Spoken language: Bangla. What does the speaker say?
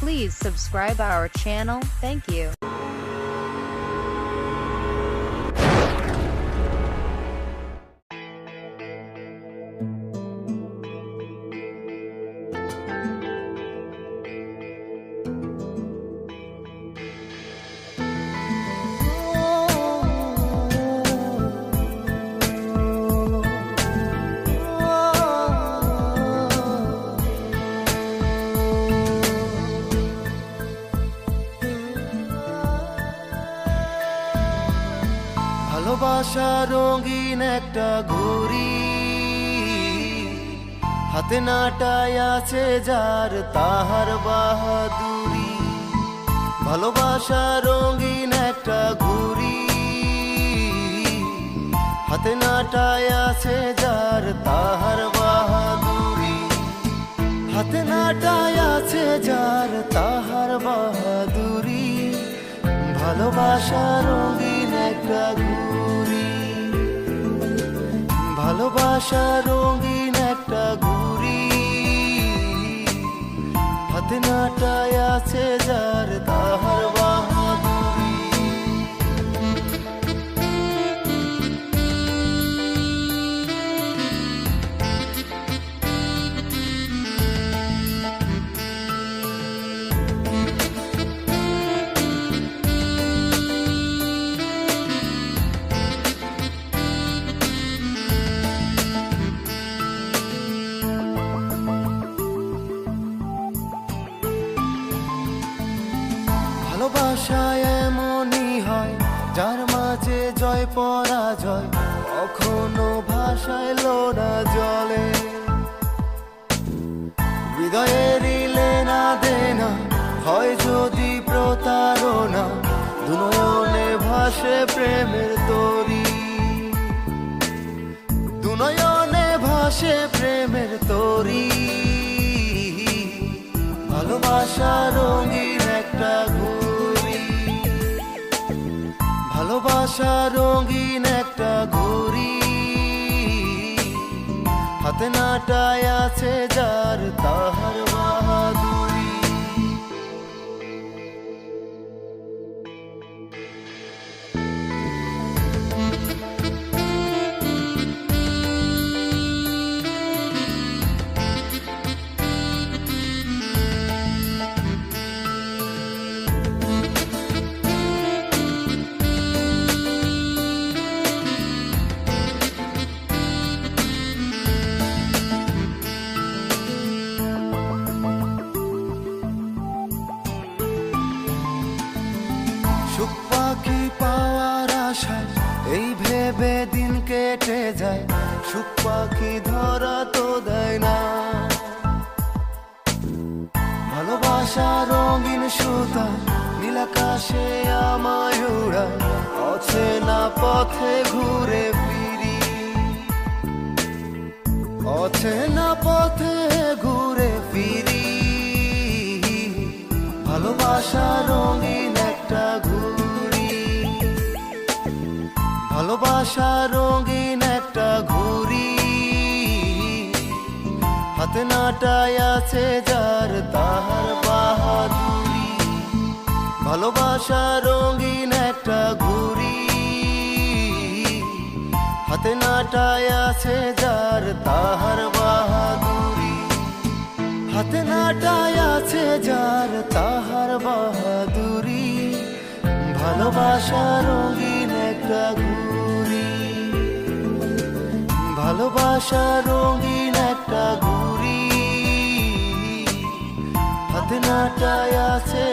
Please subscribe our channel. Thank you. ভালোবাসা রঙিন একটা ঘড়ি, হাতে নাটায় আছে যার তাহার বাহাদুরি। ভালোবাসা রঙিন একটা ঘড়ি, হাতে নাটায় আছে যার তাহার বাহাদুরি। হাতে নাটায় আছে যার তাহার বাহাদুরি। ভালোবাসা রঙিন একটা ঘড়ি, ভালোবাসা রঙিন একটা ঘড়ি, হাতে নাটায় আছে যার তাহার বাহাদুরি। ভালোবাসা এমনই হয় যার মাঝে জয় পরাজয় কখনো ভাষায় লোনা জলে। হৃদয়ের লেনা দেনা হয় যদি প্রতারণা, দুনয়নে ভাসে প্রেমের তরী। দুনয়নে ভাসে প্রেমের তরী। ভালোবাসা রঙিন একটা ঘড়ি, ভালোবাসা রঙিন একটা ঘড়ি, হাতে নাটায় আছে যার তাহার বাহাদুরি। সুখ পাখি পাওয়ার আশায় এই ভেবে দিন কেটে যায়, সুখ পাখি ধরা তো দেয় না। ভালোবাসা রঙিন সুতা নীলাকাশে আমায় উড়ায়, অচেনা পথে ঘুরে ফিরি। অচেনা পথে ঘুরে ফিরি। ভালোবাসা রঙিন একটা ঘড়ি, ভালোবাসা রঙিন একটা ঘড়ি, হাতে নাটায় আছে যার তাহার বাহাদুরি। ভালোবাসা রঙিন একটা ঘড়ি, হাতে নাটায় আছে যার তাহার বাহাদুরি। হাতে নাটায় আছে যার তাহার বাহাদুরি। ভালোবাসা রঙিন একটা ঘড়ি, ভালোবাসা রঙিন একটা ঘড়ি, হাতে নাটায় আছে